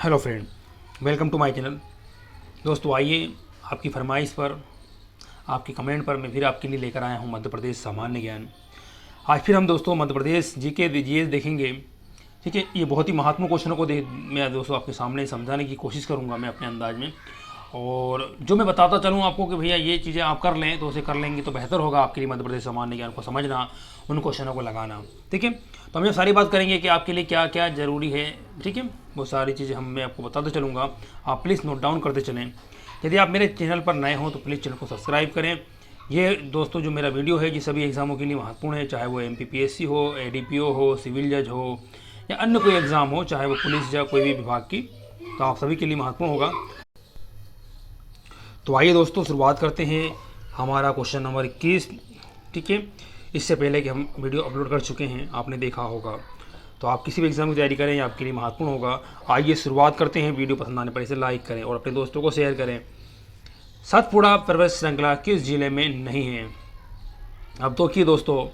Hello friend, welcome to my channel. दोस्तों आइए, आपकी फरमाइश पर, आपके कमेंट पर मैं फिर आपके लिए लेकर आया हूँ मध्य प्रदेश सामान्य ज्ञान। आज फिर हम दोस्तों मध्य प्रदेश जीके जीएस देखेंगे। ठीक है, ये बहुत ही महत्वपूर्ण क्वेश्चनों को मैं दोस्तों आपके सामने समझाने की कोशिश करूँगा मैं अपने अंदाज में। और जो मैं बताता चलूँ आपको कि भैया ये चीज़ें आप कर लें तो उसे कर लेंगे तो बेहतर होगा आपके लिए मध्य प्रदेश सामान्य ज्ञान को समझना, उन क्वेश्चनों को लगाना। ठीक है, तो हम ये सारी बात करेंगे कि आपके लिए क्या क्या ज़रूरी है। ठीक है, वो सारी चीज़ें मैं आपको बताते चलूँगा, आप प्लीज़ नोट डाउन करते चलें। यदि आप मेरे चैनल पर नए हों तो प्लीज़ चैनल को सब्सक्राइब करें। ये दोस्तों जो मेरा वीडियो है ये सभी एग्ज़ामों के लिए महत्वपूर्ण है, चाहे वो MPPSC हो, ADPO हो, सिविल जज हो या अन्य कोई एग्ज़ाम हो, चाहे वो पुलिस या कोई भी विभाग की, तो आप सभी के लिए महत्वपूर्ण होगा। तो आइए दोस्तों शुरुआत करते हैं हमारा क्वेश्चन नंबर 21। ठीक है, इससे पहले कि हम वीडियो अपलोड कर चुके हैं, आपने देखा होगा, तो आप किसी भी एग्ज़ाम की तैयारी करें ये आपके लिए महत्वपूर्ण होगा। आइए शुरुआत करते हैं। वीडियो पसंद आने पर इसे लाइक करें और अपने दोस्तों को शेयर करें। सतपुड़ा पर्वत श्रृंखला किस जिले में नहीं है? अब तो कि दोस्तों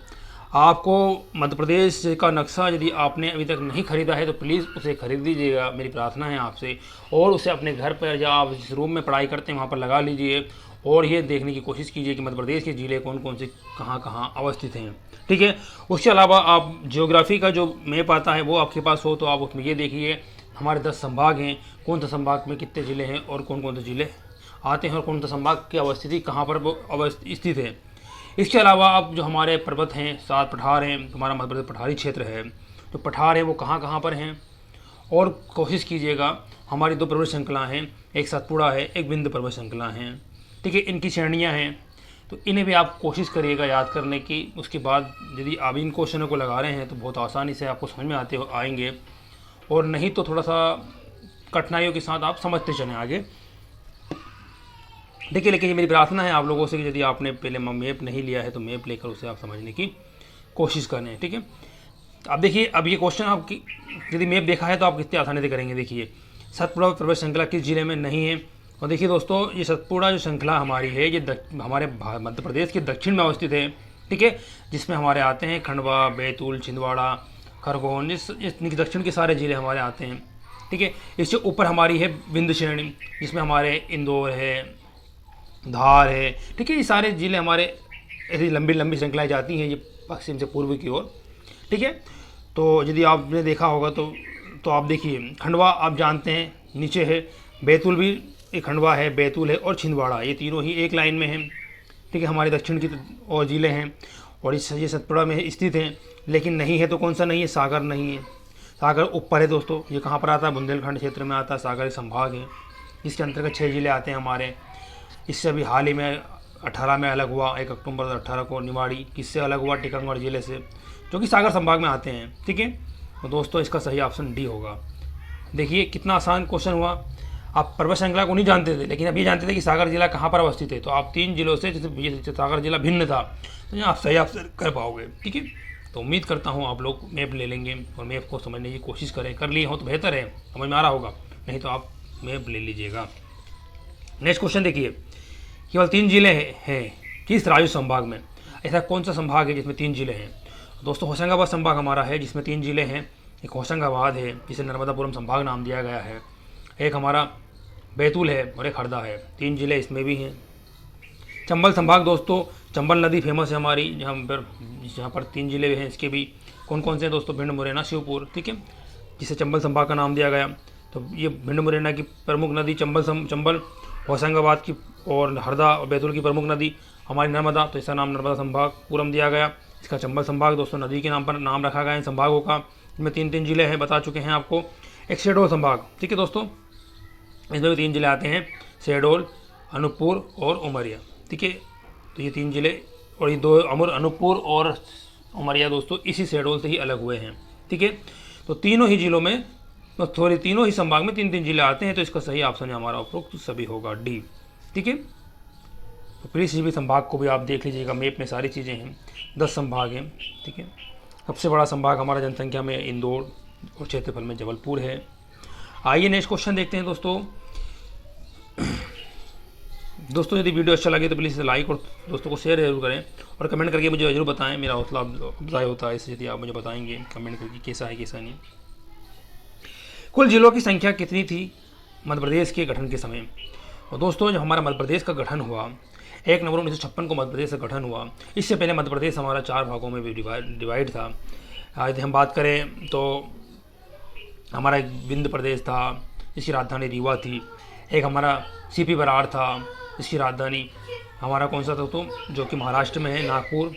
आपको मध्य प्रदेश का नक्शा यदि आपने अभी तक नहीं खरीदा है तो प्लीज़ उसे खरीद लीजिएगा, मेरी प्रार्थना है आपसे। और उसे अपने घर पर या आप जिस रूम में पढ़ाई करते हैं वहाँ पर लगा लीजिए और ये देखने की कोशिश कीजिए कि मध्य प्रदेश के ज़िले कौन कौन से कहाँ कहाँ अवस्थित हैं। ठीक है, उसके अलावा आप जियोग्राफी का जो मैप आता है वो आपके पास हो तो आप उसमें ये देखिए हमारे 10 संभाग हैं, कौन सा संभाग में कितने ज़िले हैं और कौन कौन से ज़िले आते हैं और कौन सा संभाग की अवस्थिति कहाँ पर स्थित है। इसके अलावा अब जो हमारे पर्वत हैं, 7 पठार हैं, हमारा मध्य प्रदेश पठारी क्षेत्र है, तो पठार है वो कहाँ कहाँ पर हैं। और कोशिश कीजिएगा, हमारी 2 पर्वत श्रृंखला हैं, एक सतपुड़ा है, एक विंध्य पर्वत श्रृंखला है। ठीक है, इनकी श्रेणियाँ हैं, तो इन्हें भी आप कोशिश करिएगा याद करने की। उसके बाद यदि आप इन क्वेश्चनों को लगा रहे हैं तो बहुत आसानी से आपको समझ में आएंगे, और नहीं तो थोड़ा सा कठिनाइयों के साथ आप समझते चलें आगे। देखिए, लेकिन ये मेरी प्रार्थना है आप लोगों से कि यदि आपने पहले मैप नहीं लिया है तो मैप लेकर उसे आप समझने की कोशिश करें। ठीक है, अब देखिए, अब ये क्वेश्चन आपकी यदि मैप देखा है तो आप कितनी आसानी से करेंगे। देखिए, सतपुड़ा पर्वत श्रृंखला किस जिले में नहीं है? और देखिए दोस्तों, ये सतपुड़ा जो श्रृंखला हमारी है ये हमारे मध्य प्रदेश के दक्षिण में अवस्थित है। ठीक है, जिसमें हमारे आते हैं खंडवा, बैतूल, छिंदवाड़ा, खरगोन, इस दक्षिण के सारे ज़िले हमारे आते हैं। ठीक है, इससे ऊपर हमारी है विंध्य श्रेणी, जिसमें हमारे इंदौर है, धार है। ठीक है, ये सारे ज़िले हमारे ऐसी लंबी लंबी श्रृंखलाएँ जाती हैं ये पश्चिम से पूर्व की ओर। ठीक है, तो यदि आपने देखा होगा तो आप देखिए, खंडवा आप जानते हैं नीचे है, बैतूल भी एक खंडवा है, बैतूल है और छिंदवाड़ा, ये तीनों ही एक लाइन में हैं। ठीक है, हमारे दक्षिण की और ज़िले हैं और ये सतपुड़ा में स्थित हैं। लेकिन नहीं है तो कौन सा नहीं है? सागर नहीं है। सागर ऊपर है दोस्तों, ये कहाँ पर आता है? बुंदेलखंड क्षेत्र में आता है। सागर एक संभाग है जिसके अंतर्गत 6 ज़िले आते हैं हमारे। इससे अभी हाल ही में 18 में अलग हुआ, 1 अक्टूबर 2018 को निवाड़ी किससे अलग हुआ? टीकमगढ़ ज़िले से, जो कि सागर संभाग में आते हैं। ठीक है, तो दोस्तों इसका सही ऑप्शन डी होगा। देखिए कितना आसान क्वेश्चन हुआ। आप पर्वत श्रृंखला को नहीं जानते थे, लेकिन अब ये जानते थे कि सागर जिला कहाँ पर अवस्थित है, तो आप 3 जिलों से, जैसे सागर जिला भिन्न था, तो यहाँ आप सही ऑप्शन कर पाओगे। ठीक है, तो उम्मीद करता हूँ आप लोग मैप ले लेंगे और मैप को समझने की कोशिश करें। कर लिए हो तो बेहतर है, समझ में आ रहा होगा, नहीं तो आप मैप ले लीजिएगा। नेक्स्ट क्वेश्चन देखिए, केवल 3 जिले हैं किस राज्य संभाग में? ऐसा कौन सा संभाग है जिसमें 3 जिले हैं? दोस्तों होशंगाबाद संभाग हमारा है जिसमें 3 जिले हैं। एक होशंगाबाद है जिसे नर्मदापुरम संभाग नाम दिया गया है, एक हमारा बैतूल है और एक हरदा है। 3 जिले इसमें भी हैं। चंबल संभाग दोस्तों, चंबल नदी फेमस है हमारी, जहाँ पर 3 जिले हैं। इसके भी कौन कौन से हैं दोस्तों? भिंड, मुरैना, शिवपुर। ठीक है, जिसे चंबल संभाग का नाम दिया गया। तो ये भिंड मुरैना की प्रमुख नदी चंबल, होशंगाबाद की और हरदा और बैतूल की प्रमुख नदी हमारी नर्मदा, तो इसका नाम नर्मदा संभाग पूरम दिया गया। इसका चंबल संभाग दोस्तों नदी के नाम पर नाम रखा गया है संभागों का। इसमें 3 जिले हैं, बता चुके हैं आपको। एक शहडोल संभाग, ठीक है दोस्तों, इसमें भी 3 जिले आते हैं, शहडोल, अनूपपुर और उमरिया। ठीक है, तो ये 3 जिले और ये 2 अनूपपुर और उमरिया दोस्तों इसी शहडोल से ही अलग हुए हैं। ठीक है, तो तीनों ही जिलों में, तो तीनों ही संभाग में 3 जिले आते हैं, तो इसका सही ऑप्शन है हमारा उपरोक्त सभी होगा डी। ठीक है, तो प्लीज़ इसी भी संभाग को भी आप देख लीजिएगा, मैप में सारी चीज़ें हैं, 10 संभाग हैं। ठीक है, सबसे बड़ा संभाग हमारा जनसंख्या में इंदौर और क्षेत्रफल में जबलपुर है। आइए नेक्स्ट क्वेश्चन देखते हैं दोस्तों यदि वीडियो अच्छा लगे तो प्लीज़ इसे लाइक और दोस्तों को शेयर जरूर करें और कमेंट करके मुझे जरूर बताएं, मेरा हौसला अफजाई होता है इससे यदि आप मुझे बताएंगे कमेंट करके कैसा है कैसा नहीं। कुल जिलों की संख्या कितनी थी मध्य प्रदेश के गठन के समय? और दोस्तों, जब हमारा मध्य प्रदेश का गठन हुआ 1 नवंबर 1956 को मध्य प्रदेश का गठन हुआ। इससे पहले मध्य प्रदेश हमारा 4 भागों में डिवाइड था। यदि हम बात करें तो हमारा एक विंध्य प्रदेश था जिसकी राजधानी रीवा थी। एक हमारा सीपी बरार था जिसकी राजधानी हमारा कौन सा था तो जो कि महाराष्ट्र में है, नागपुर।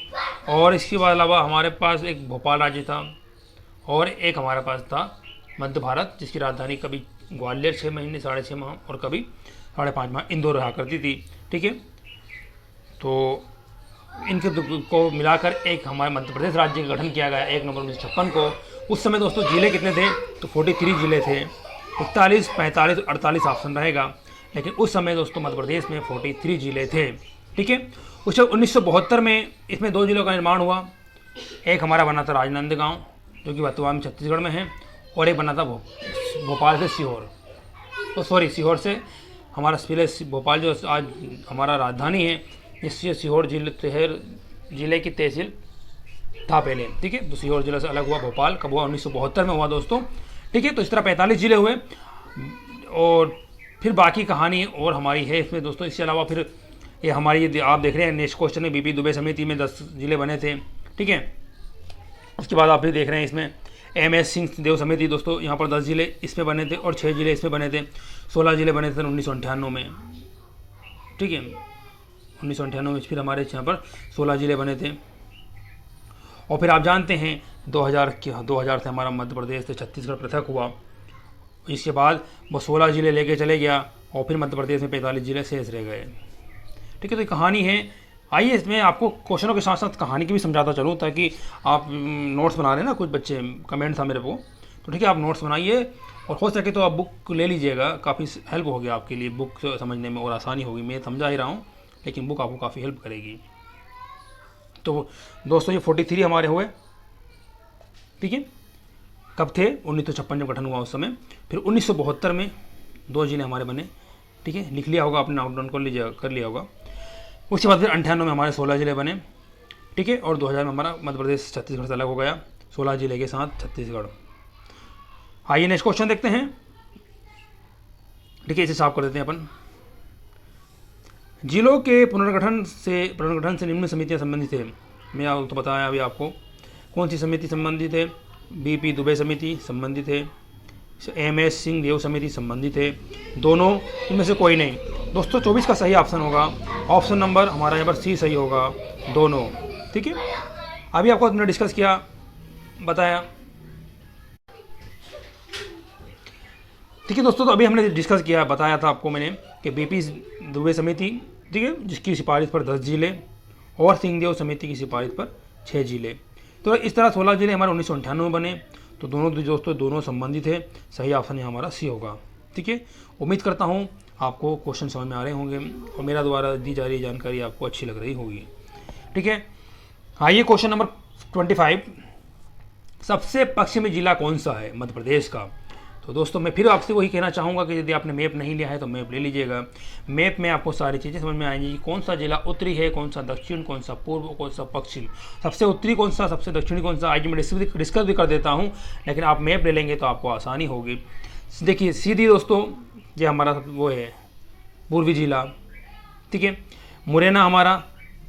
और इसके अलावा हमारे पास एक भोपाल राज्य था और एक हमारे पास था मध्य भारत जिसकी राजधानी कभी ग्वालियर 6 महीने 6.5 माह और कभी 5.5 माह इंदौर रहा करती थी। ठीक है, तो इनके को मिलाकर एक हमारे मध्य प्रदेश राज्य का गठन किया गया 1 नवंबर 1956 को। उस समय दोस्तों जिले कितने थे तो 43 जिले थे। 41, 45, 48 ऑप्शन रहेगा, लेकिन उस समय दोस्तों मध्य प्रदेश में 43 जिले थे। ठीक है, उस 1972 में इसमें 2 जिलों का निर्माण हुआ। एक हमारा बना था राजनांदगांव जो कि वर्तमान में छत्तीसगढ़ में है, और एक बना था भोपाल से सीहोर। तो सॉरी, सीहोर से हमारा पहले भोपाल जो आज हमारा राजधानी है, इससे सीहोर जिले की तहसील था पहले। ठीक है, तो सीहोर जिले से अलग हुआ भोपाल, कब हुआ 1972 में हुआ दोस्तों। ठीक है, तो इस तरह 45 जिले हुए और फिर बाकी कहानी और हमारी है इसमें दोस्तों। इसके अलावा फिर ये हमारी आप देख रहे हैं नेक्स्ट क्वेश्चन में बीपी दुबे समिति में 10 जिले बने थे। ठीक है, उसके बाद आप फिर देख रहे हैं इसमें MS सिंह देव समिति दोस्तों, यहाँ पर 10 जिले इसमें बने थे और 6 जिले इसमें बने थे। 16 जिले बने थे 1998 में। ठीक है, 1998 में फिर हमारे यहाँ पर 16 जिले बने थे। और फिर आप जानते हैं 2000 से हमारा मध्य प्रदेश से छत्तीसगढ़ पृथक हुआ। इसके बाद वो 16 जिले लेके चले गया और फिर मध्य प्रदेश में 45 जिले शेष रह गए। ठीक है, तो ये कहानी है। आइए इसमें आपको क्वेश्चनों के साथ साथ कहानी की भी समझाता चलूँ, ताकि आप नोट्स बना रहे हैं ना, कुछ बच्चे कमेंट था मेरे को, तो ठीक है आप नोट्स बनाइए और हो सके तो आप बुक ले लीजिएगा, काफ़ी हेल्प होगी आपके लिए, बुक समझने में और आसानी होगी। मैं समझा ही रहा हूँ लेकिन बुक आपको काफ़ी हेल्प करेगी। तो दोस्तों ये 43 हमारे हुए। ठीक है, कब थे 1956 जब गठन हुआ उस समय। फिर 1972 में 2 जिले हमारे बने। ठीक है, लिख लिया होगा आपने, नोट डाउन कर लिया होगा। उसके बाद फिर 98 में हमारे 16 जिले बने। ठीक है, और 2000 में हमारा मध्य प्रदेश छत्तीसगढ़ से अलग हो गया 16 जिले के साथ छत्तीसगढ़। आइए नेक्स्ट क्वेश्चन देखते हैं। ठीक है, इसे साफ कर देते हैं अपन। जिलों के पुनर्गठन से निम्न समितियां संबंधित है। मैं तो बताया अभी आपको कौन सी समिति संबंधित है। बीपी दुबे समिति संबंधित है, MS सिंह देव समिति संबंधित है। दोनों इनमें से कोई नहीं दोस्तों। 24 का सही ऑप्शन होगा, ऑप्शन नंबर हमारा यहाँ पर C सही होगा, दोनों। ठीक है, अभी आपको हमने डिस्कस किया, बताया। ठीक है दोस्तों, तो अभी हमने डिस्कस किया, बताया था आपको मैंने कि बीपी दुबे समिति, ठीक है, जिसकी सिफारिश पर 10 जिले और सिंहदेव समिति की सिफारिश पर 6 जिले। तो इस तरह 16 जिले हमारे 1998 में बने। तो दोनों दोस्तों दोनों संबंधित है, सही ऑप्शन है हमारा C होगा। ठीक है, उम्मीद करता हूँ आपको क्वेश्चन समझ में आ रहे होंगे और मेरा द्वारा दी जा रही जानकारी आपको अच्छी लग रही होगी। ठीक है, आइए क्वेश्चन नंबर 25, सबसे पश्चिमी जिला कौन सा है मध्य प्रदेश का? तो दोस्तों मैं फिर आपसे वही कहना चाहूँगा कि यदि आपने मैप नहीं लिया है तो मैप ले लीजिएगा। मैप में आपको सारी चीज़ें समझ में आएंगी, कौन सा जिला उत्तरी है, कौन सा दक्षिण, कौन सा पूर्व, कौन सा पश्चिम, सबसे उत्तरी कौन सा, सबसे दक्षिणी कौन सा। आज मैं डिस्कस भी कर देता हूँ, लेकिन आप मैप ले लेंगे तो आपको आसानी होगी। देखिए सीधी दोस्तों, ये हमारा वो है पूर्वी जिला। ठीक है, मुरैना हमारा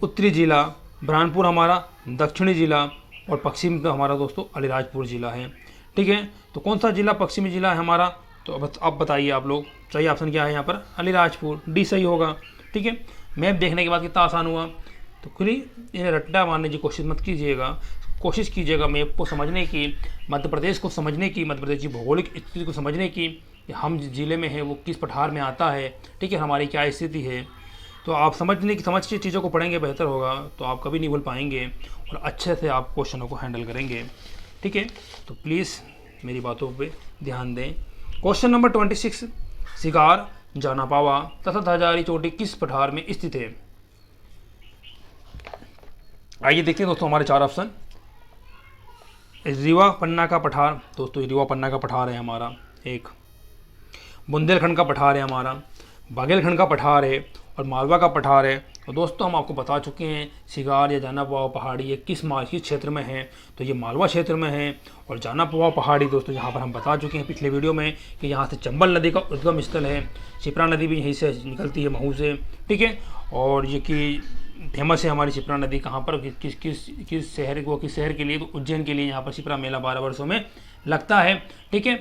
उत्तरी जिला, बुरहानपुर हमारा दक्षिणी जिला और पश्चिम में हमारा दोस्तों अलीराजपुर जिला है। ठीक है, तो कौन सा जिला पश्चिमी जिला है हमारा? तो अब बताइए आप लोग, सही ऑप्शन क्या है यहाँ पर? अलीराजपुर, D सही होगा। ठीक है, मैप देखने के बाद कितना आसान हुआ। तो खुली इन्हें रट्टा मारने की कोशिश मत कीजिएगा, कोशिश कीजिएगा मैप को समझने की, मध्य प्रदेश को समझने की, मध्य प्रदेश की भौगोलिक स्थिति को समझने की, कि हम जिस जिले में है वो किस पठार में आता है। ठीक है, हमारी क्या स्थिति है। तो आप समझ के चीज़ों को पढ़ेंगे बेहतर होगा, तो आप कभी नहीं भूल पाएंगे और अच्छे से आप क्वेश्चनों को हैंडल करेंगे। ठीक है, तो प्लीज़ मेरी बातों पे ध्यान दें। क्वेश्चन नंबर 26, सिगार, जानापावा तथा धजारी चोटी किस पठार में स्थित है? आइए देखते हैं दोस्तों हमारे 4 ऑप्शन। रीवा पन्ना का पठार, दोस्तों रीवा पन्ना का पठार है हमारा एक। बुंदेलखंड का पठार है हमारा, बागेलखंड का पठार है और मालवा का पठार है तो दोस्तों हम आपको बता चुके हैं शिगार या जाना पुआवा पहाड़ी ये किस क्षेत्र में है, तो ये मालवा क्षेत्र में है। और जाना पुआवा पहाड़ी दोस्तों यहाँ पर हम बता चुके हैं पिछले वीडियो में कि यहाँ से चंबल नदी का उद्गम स्थल है। शिप्रा नदी भी यहीं से निकलती है, महू से, ठीक है। और ये कि फेमस है हमारी शिप्रा नदी कहाँ पर, किस शहर के लिए, तो उज्जैन के लिए यहाँ पर शिप्रा मेला 12 वर्षों में लगता है, ठीक है।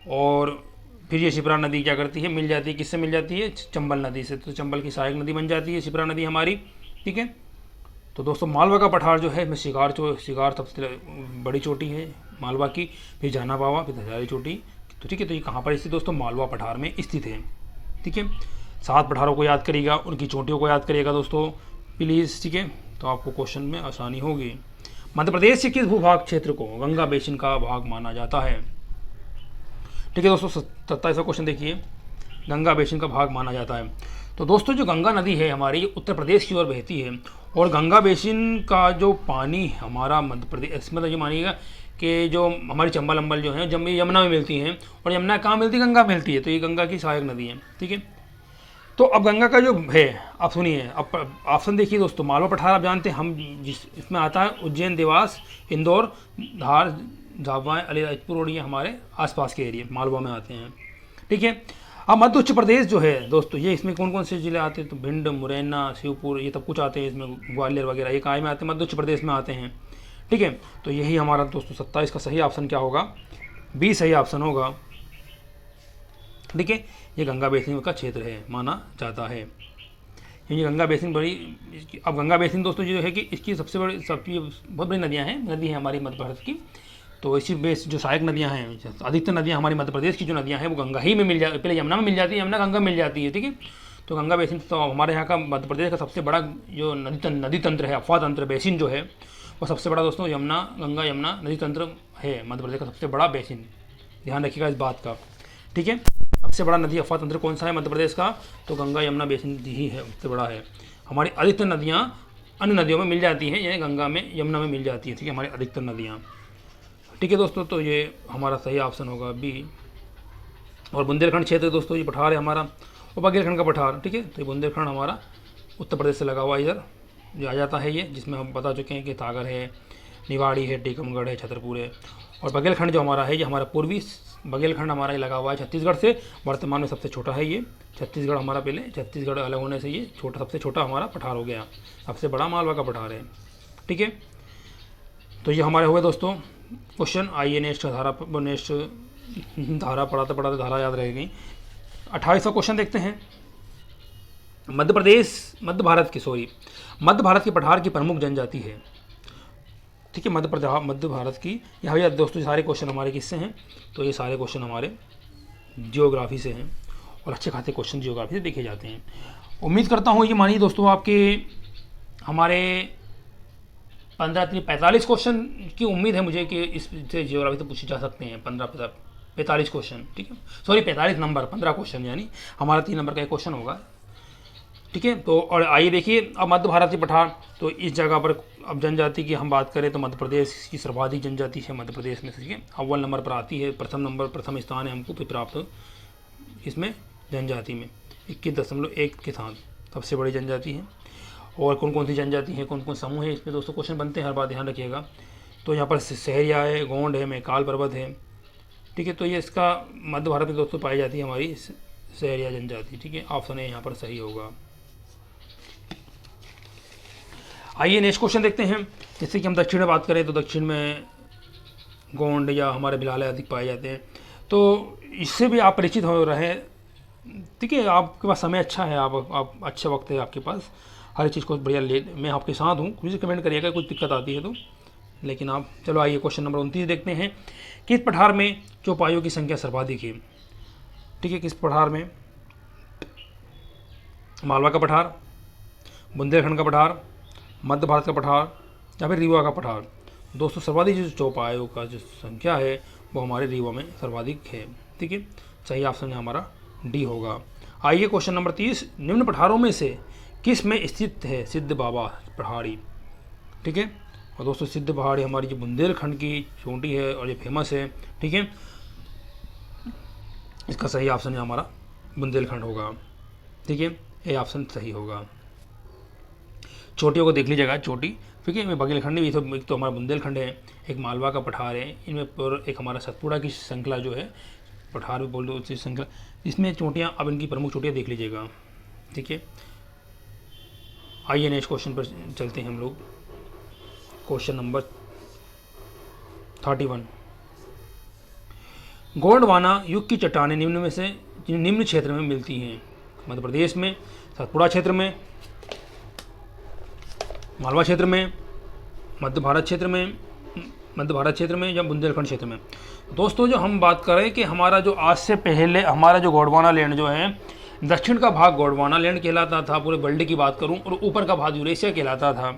और फिर ये शिप्रा नदी क्या करती है, मिल जाती है, किससे मिल जाती है, चंबल नदी से। तो चंबल की सहायक नदी बन जाती है शिप्रा नदी हमारी, ठीक है। तो दोस्तों मालवा का पठार जो है इसमें शिगार सबसे बड़ी चोटी है मालवा की, फिर जाना पुआवा, फिर धजारी चोटी, तो ठीक है। तो ये कहाँ पर स्थित दोस्तों, मालवा पठार में स्थित है, ठीक है। 7 पठारों को याद करिएगा, उनकी चोटियों को याद करिएगा दोस्तों प्लीज़, ठीक है। तो आपको क्वेश्चन में आसानी होगी। मध्य प्रदेश के किस भूभाग क्षेत्र को गंगा बेसिन का भाग माना जाता है, ठीक है दोस्तों। 27वां क्वेश्चन देखिए, गंगा बेसिन का भाग माना जाता है। तो दोस्तों जो गंगा नदी है हमारी ये उत्तर प्रदेश की ओर बहती है, और गंगा बेसिन का जो पानी हमारा मध्य प्रदेश, मतलब ये मानिएगा कि जो हमारी चंबल अम्बल जो है यमुना में मिलती हैं, और यमुना कहाँ मिलती है, गंगा मिलती है। तो ये गंगा की सहायक नदी है, ठीक है। तो अब गंगा का जो है, आप सुनिए, अब ऑप्शन देखिए दोस्तों। मालवा पठार आप जानते हैं, हम जिस इसमें आता है उज्जैन, देवास, इंदौर, धार, झाबुआ, अलीराजपुर और ये हमारे आसपास के एरिया मालवा में आते हैं, ठीक है। अब मध्य उत्तर प्रदेश जो है दोस्तों, ये इसमें कौन कौन से जिले आते हैं, तो भिंड, मुरैना, शिवपुर, ये सब कुछ आते हैं इसमें, ग्वालियर वगैरह, ये कहाँ में आते हैं, मध्य उत्तर प्रदेश में आते हैं, ठीक है। तो यही हमारा दोस्तों 27 का सही ऑप्शन क्या होगा, बी सही ऑप्शन होगा, ठीक है। ये गंगा बेसिन का क्षेत्र है माना जाता है, ये गंगा बेसिन बड़ी। अब गंगा बेसिन दोस्तों जो है कि इसकी सबसे बहुत बड़ी नदियाँ हैं, नदी है हमारी मध्य भारत की। तो इसी बेस जो सहायक नदियाँ हैं, अधिकतर नदियाँ हमारी मध्य प्रदेश की जो नदियाँ हैं वो गंगा ही में मिल जाती, पहले यमुना में मिल जाती है, यमुना गंगा मिल जाती है, ठीक है। तो गंगा बेसिन तो हमारे यहाँ का मध्य प्रदेश का सबसे बड़ा जो नदी तंत्र है, अफवाह तंत्र बेसिन जो है वो सबसे बड़ा दोस्तों यमुना, गंगा यमुना नदी तंत्र है मध्य प्रदेश का सबसे बड़ा बेसिन, ध्यान रखिएगा इस बात का, ठीक है। सबसे बड़ा नदी अफवाह तंत्र कौन सा है मध्य प्रदेश का, तो गंगा यमुना बेसिन ही है, सबसे बड़ा है। हमारी अधिकतर नदियाँ अन्य नदियों में मिल जाती हैं, यानी गंगा में, यमुना में मिल जाती है, ठीक है, हमारी अधिकतर नदियाँ, ठीक है दोस्तों। तो ये हमारा सही ऑप्शन होगा बी। और बुंदेलखंड क्षेत्र दोस्तों ये पठार है हमारा, और बघेलखंड का पठार, ठीक है। तो ये बुंदेलखंड हमारा उत्तर प्रदेश से लगा हुआ इधर जो आ जाता है ये, जिसमें हम बता चुके हैं कि सागर है, निवाड़ी है, टीकमगढ़ है, छतरपुर है। और बघेलखंड जो हमारा है ये हमारा पूर्वी बघेलखंड हमारा ये लगा हुआ है छत्तीसगढ़ से, वर्तमान में सबसे छोटा है ये छत्तीसगढ़ हमारा, पहले छत्तीसगढ़ अलग होने से ये सबसे छोटा हमारा पठार हो गया, सबसे बड़ा मालवा का पठार है, ठीक है। तो ये हमारे हुए दोस्तों क्वेश्चन। आइए नेक्स्ट धारा पढ़ाते पढ़ाते धारा याद रह गई। 28वां क्वेश्चन देखते हैं। मध्य भारत की पठार की प्रमुख जनजाति है, ठीक है। मध्य भारत की, यहाँ दोस्तों सारे क्वेश्चन हमारे किससे हैं, तो ये सारे क्वेश्चन हमारे जियोग्राफी से हैं, और अच्छे खासे क्वेश्चन जियोग्राफी से देखे जाते हैं। उम्मीद करता हूँ ये मानिए दोस्तों आपके हमारे 45 क्वेश्चन की उम्मीद है मुझे कि इससे जियोग्राफी से पूछे जा सकते हैं 45 क्वेश्चन, ठीक है। सॉरी 45 नंबर, 15 क्वेश्चन, यानी हमारा 3 नंबर का एक क्वेश्चन होगा, ठीक है। तो और आइए देखिए अब मध्य भारत की पठार, तो इस जगह पर अब जनजाति की हम बात करें तो मध्य प्रदेश की सर्वाधिक जनजाति है मध्य प्रदेश में, ठीक है। अव्वल नंबर पर आती है, प्रथम स्थान है हमको प्राप्त इसमें जनजाति में 21.1 के साथ सबसे बड़ी जनजाति है। और कौन कौन सी जनजाति है, कौन कौन समूह है, इसमें दोस्तों क्वेश्चन बनते हैं, हर बात ध्यान रखिएगा। तो यहाँ पर सहरिया है, गोंड है, मैकाल पर्वत है, ठीक है। तो ये इसका मध्य भारत में दोस्तों पाई जाती है हमारी सहरिया जनजाति, ठीक है। ऑप्शन ए यहाँ पर सही होगा। आइए नेक्स्ट क्वेश्चन देखते हैं। जैसे कि हम दक्षिण में बात करें तो दक्षिण में गोंड या हमारे भिलाले अधिक पाए जाते हैं, तो इससे भी आप परिचित हो रहे हैं, ठीक है। आपके पास समय अच्छा है, आप अच्छा वक्त है आपके पास, हर चीज़ को बढ़िया मैं आपके साथ हूँ, मुझे कमेंट करिएगा कुछ दिक्कत आती है तो। लेकिन आप चलो आइए क्वेश्चन नंबर 29 देखते हैं। किस पठार में चौपाइयों की संख्या सर्वाधिक है, ठीक है। किस पठार में, मालवा का पठार, बुंदेलखंड का पठार, मध्य भारत का पठार या फिर रीवा का पठार। दोस्तों सर्वाधिक जो चौपाइयों का जो संख्या है वो हमारे रीवा में सर्वाधिक है, ठीक है। सही ऑप्शन हमारा डी होगा। आइए क्वेश्चन नंबर 30। निम्न पठारों में से किस में स्थित है सिद्ध बाबा पहाड़ी, ठीक है। और दोस्तों सिद्ध पहाड़ी हमारी जो बुंदेलखंड की चोटी है और ये फेमस है, ठीक है। इसका सही ऑप्शन है हमारा बुंदेलखंड होगा, ठीक है। ये ऑप्शन सही होगा। चोटियों को देख लीजिएगा, चोटी, ठीक है। मैं बघेलखंड भी, एक तो हमारा बुंदेलखंड है, एक मालवा का पठार है, इनमें पर एक हमारा सतपुड़ा की श्रृंखला जो है, पठार भी बोल दो उसी श्रृंखला, इसमें चोटियाँ, अब इनकी प्रमुख चोटियाँ देख लीजिएगा, ठीक है। आइए नेक्स्ट क्वेश्चन पर चलते हैं हम लोग। Question number 31। गोंडवाना युग की चट्टानें निम्न क्षेत्र में मिलती हैं। मध्य प्रदेश में सतपुड़ा क्षेत्र में, मालवा क्षेत्र में, मध्य भारत क्षेत्र में या बुंदेलखंड क्षेत्र में। दोस्तों जो हम बात करें कि हमारा जो आज से पहले हमारा जो गोंडवाना लैंड जो है, दक्षिण का भाग गोंडवाना लैंड कहलाता था, पूरे वर्ल्ड की बात करूं, और ऊपर का भाग यूरेशिया कहलाता था,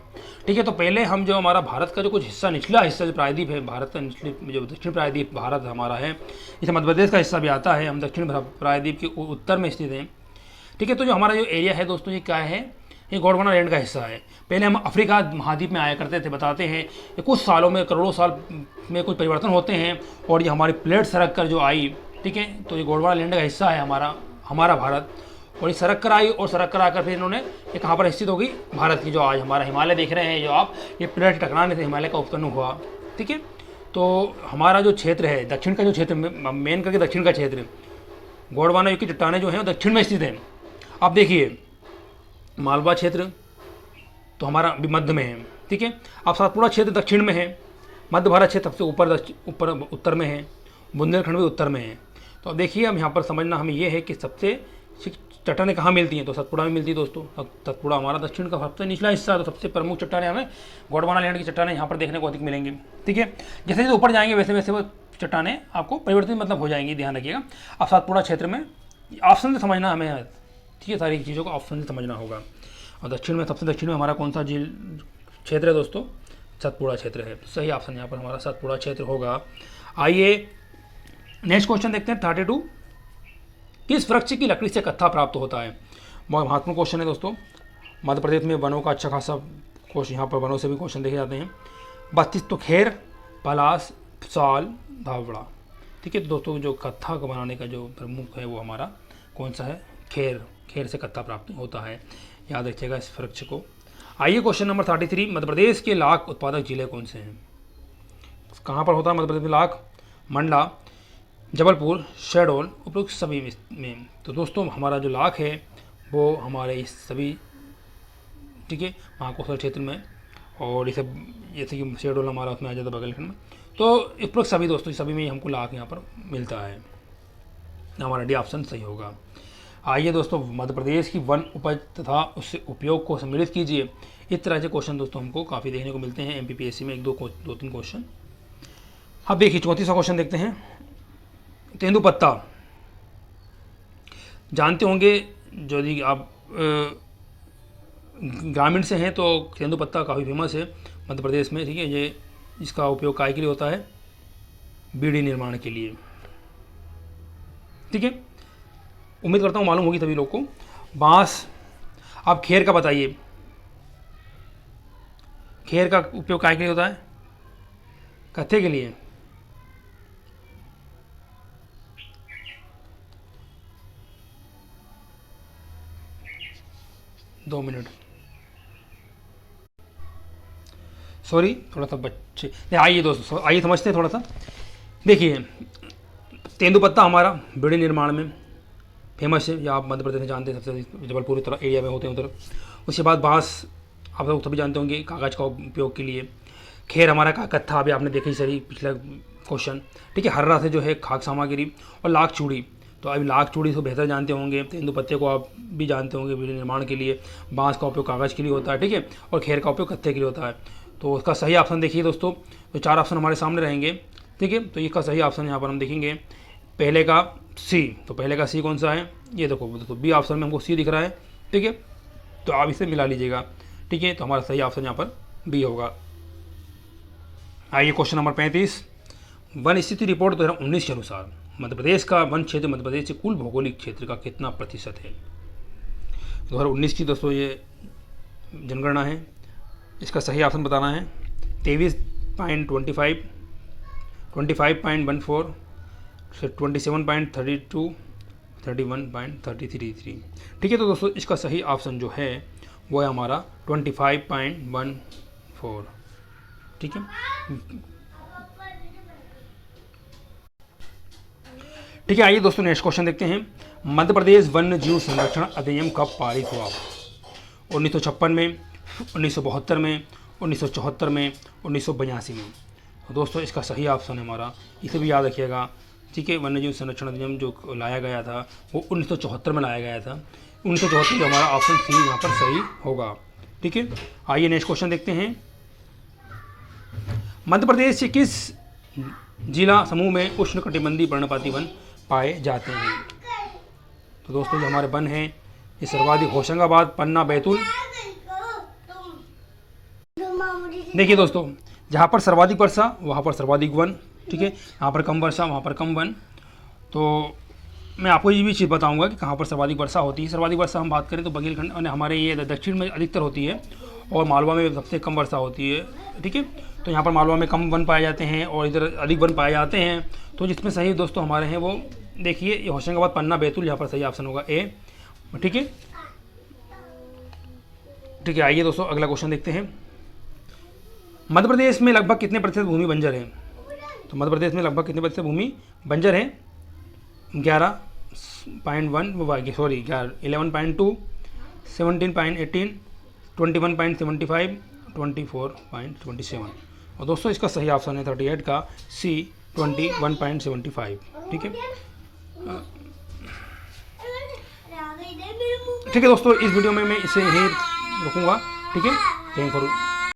ठीक है। तो पहले हम जो हमारा भारत का जो कुछ हिस्सा, निचला हिस्सा जो प्रायद्वीप है, भारत का निचले जो दक्षिण प्रायद्वीप भारत हमारा है, इसे मध्य प्रदेश का हिस्सा भी आता है, हम दक्षिण प्रायद्वीप के उत्तर में स्थित हैं, ठीक है। तो जो हमारा जो एरिया है दोस्तों, ये क्या है, ये गोंडवाना लैंड का हिस्सा है। पहले हम अफ्रीका महाद्वीप में आया करते थे, बताते हैं कि कुछ सालों में, करोड़ों साल में कुछ परिवर्तन होते हैं, और ये हमारी प्लेट सरक कर जो आई, ठीक है। तो ये गोंडवाना लैंड का हिस्सा है हमारा भारत, और ये सरक कर आई, और सरक कर आकर फिर इन्होंने ये कहाँ पर स्थित होगी, भारत की जो आज हमारा हिमालय देख रहे हैं जो आप, ये प्लेट टकराने से हिमालय का उत्पन्न हुआ, ठीक है। तो हमारा जो क्षेत्र है, दक्षिण का जो क्षेत्र, मेन करके दक्षिण का क्षेत्र, गोंडवाना युग की चट्टानें जो हैं दक्षिण में स्थित हैं। आप देखिए मालवा क्षेत्र तो हमारा भी मध्य में है, ठीक है। अब सतपुड़ा क्षेत्र दक्षिण में है, मध्य भारत क्षेत्र सबसे ऊपर उत्तर में है, बुंदेलखंड भी उत्तर में है। तो अब देखिए, हम यहाँ पर समझना हमें ये है कि सबसे चट्टानें कहाँ मिलती हैं, तो सतपुड़ा में मिलती है दोस्तों। सतपुड़ा हमारा दक्षिण का सबसे निचला हिस्सा है, तो सबसे प्रमुख चट्टानें हमें गोंडवाना लैंड की चट्टानें यहाँ पर देखने को अधिक मिलेंगी, ठीक है। जैसे जैसे ऊपर जाएंगे वैसे वैसे वो चट्टानें आपको परिवर्तित मतलब हो जाएंगी, ध्यान रखिएगा। अब सतपुड़ा क्षेत्र में ऑप्शन से समझना हमें, ठीक है, सारी चीज़ों को ऑप्शन से समझना होगा। और दक्षिण में, सबसे दक्षिण में हमारा कौन सा क्षेत्र है दोस्तों, सतपुड़ा क्षेत्र है। सही ऑप्शन यहाँ पर हमारा सतपुड़ा क्षेत्र होगा। आइए नेक्स्ट क्वेश्चन देखते हैं 32। किस वृक्ष की लकड़ी से कत्था प्राप्त होता है। बहुत महत्वपूर्ण क्वेश्चन है दोस्तों। मध्य प्रदेश में वनों का अच्छा खासा क्वेश्चन, यहाँ पर वनों से भी क्वेश्चन देखे जाते हैं। 32 तो खेर, पलास, साल, धावड़ा, ठीक है। तो दोस्तों जो कत्था को बनाने का जो प्रमुख है वो हमारा कौन सा है, खेर से कत्था प्राप्त होता है, याद रखिएगा इस वृक्ष को। आइए क्वेश्चन नंबर 33। मध्य प्रदेश के लाख उत्पादक जिले कौन से हैं। कहाँ पर होता है मध्य प्रदेश में लाख, मंडला, जबलपुर, शहडोल, उपरोक्त सभी में। तो दोस्तों हमारा जो लाख है वो हमारे इस सभी, ठीक है, महाकौशल क्षेत्र में, और ये सब जैसे कि शहडोल हमारा उसमें आ जाता है बगलखंड में। तो उपरोक्त सभी दोस्तों, सभी में हमको लाख यहाँ पर मिलता है, हमारा डी ऑप्शन सही होगा। आइए दोस्तों, मध्य प्रदेश की वन उपज तथा उससे उपयोग को सम्मिलित कीजिए। इस तरह से क्वेश्चन दोस्तों हमको काफ़ी देखने को मिलते हैं एमपीपीएससी में, दो तीन क्वेश्चन। अब देखिए 34वां क्वेश्चन देखते हैं। तेंदुपत्ता जानते होंगे, यदि आप ग्रामीण से हैं तो तेंदुपत्ता काफ़ी फेमस है मध्य प्रदेश में, ठीक है। ये इसका उपयोग काय के लिए होता है, बीड़ी निर्माण के लिए, ठीक है। उम्मीद करता हूँ मालूम होगी सभी लोग को। बांस, आप खेर का बताइए, खेर का उपयोग काय के लिए होता है, कत्थे के लिए। दो मिनट, सॉरी, थोड़ा सा बच्चे, आइए दोस्तों, आइए समझते हैं थोड़ा सा। देखिए तेंदुपत्ता हमारा बीड़ी निर्माण में फेमस है, या आप मध्य प्रदेश में जानते हैं, सबसे जबलपुर तरह एरिया में होते हैं उधर। उसके बाद बांस आप लोग सभी जानते होंगे, कागज़ का उपयोग के लिए। खेर हमारा का कत्था, अभी आपने देखी सही पिछला क्वेश्चन, ठीक है। हर्रा से जो है खाक सामग्री, और लाख चूड़ी, तो अभी लाख चूड़ी से बेहतर जानते होंगे। तेंदुपत्ते को आप भी जानते होंगे बीड़ी निर्माण के लिए। बांस का उपयोग कागज़ के लिए होता है, ठीक है, और खेर का उपयोग कत्थे के लिए होता है। तो उसका सही ऑप्शन देखिए दोस्तों, तो 4 ऑप्शन हमारे सामने रहेंगे, ठीक है। तो इसका सही ऑप्शन यहाँ पर हम देखेंगे, पहले का सी। तो पहले का सी कौन सा है, ये देखो बी ऑप्शन में हमको सी दिख रहा है, ठीक है। तो आप इसे मिला लीजिएगा, ठीक है। तो हमारा सही ऑप्शन यहाँ पर बी होगा। आइए क्वेश्चन नंबर 35। वन स्थिति रिपोर्ट 2019 के अनुसार मध्य प्रदेश का वन क्षेत्र मध्य प्रदेश के कुल भौगोलिक क्षेत्र का कितना प्रतिशत है। 2019 की दोस्तों ये जनगणना है, इसका सही ऑप्शन बताना है। 23.25, 25.14, 27.32, 31.33, ठीक है। तो दोस्तों इसका सही ऑप्शन जो है वो है हमारा 25.14। ठीक है, ठीक है। आइए दोस्तों नेक्स्ट क्वेश्चन देखते हैं। मध्य प्रदेश वन्य जीव संरक्षण अधिनियम कब पारित हुआ? 1956 में, 1972 में, 1974 में, 1982 में। तो दोस्तों इसका सही ऑप्शन है हमारा, इसे भी याद रखिएगा। ठीक है, वन्य जीव संरक्षण अधिनियम जो लाया गया था वो 1974 में लाया गया था। 1974 हमारा ऑप्शन सी यहाँ पर सही होगा। ठीक है, आइए नेक्स्ट क्वेश्चन देखते हैं। मध्य प्रदेश के किस जिला समूह में उष्णकटिबंधीय पर्णपाती वन पाए जाते हैं? तो दोस्तों जो हमारे वन हैं ये सर्वाधिक होशंगाबाद, पन्ना, बैतूल। देखिए दोस्तों, जहाँ पर सर्वाधिक वर्षा वहाँ पर सर्वाधिक वन। ठीक है, यहाँ पर कम वर्षा वहाँ पर कम वन। तो मैं आपको ये भी चीज़ बताऊंगा कि कहाँ पर सर्वाधिक वर्षा होती है। सर्वाधिक वर्षा हम बात करें तो बघेलखंड और हमारे ये दक्षिण में अधिकतर होती है और मालवा में सबसे कम वर्षा होती है। ठीक है, तो यहाँ पर मालवा में कम वन पाए जाते हैं और इधर अधिक वन पाए जाते हैं। तो जिसमें सही दोस्तों हमारे हैं वो देखिए, ये होशंगाबाद, पन्ना, बैतूल, यहाँ पर सही ऑप्शन होगा ए। ठीक है, ठीक है। आइए दोस्तों अगला क्वेश्चन देखते हैं। मध्य प्रदेश में लगभग कितने प्रतिशत भूमि बंजर है? तो मध्य प्रदेश में लगभग कितने प्रतिशत भूमि बंजर है? 11.1 सॉरी 11.2, 17.18, 21.75, 24.27। और दोस्तों इसका सही ऑप्शन है 38 का सी, 21.75। ठीक है, ठीक है दोस्तों, इस वीडियो में मैं इसे यहीं रुकूंगा। ठीक है, थैंक फॉर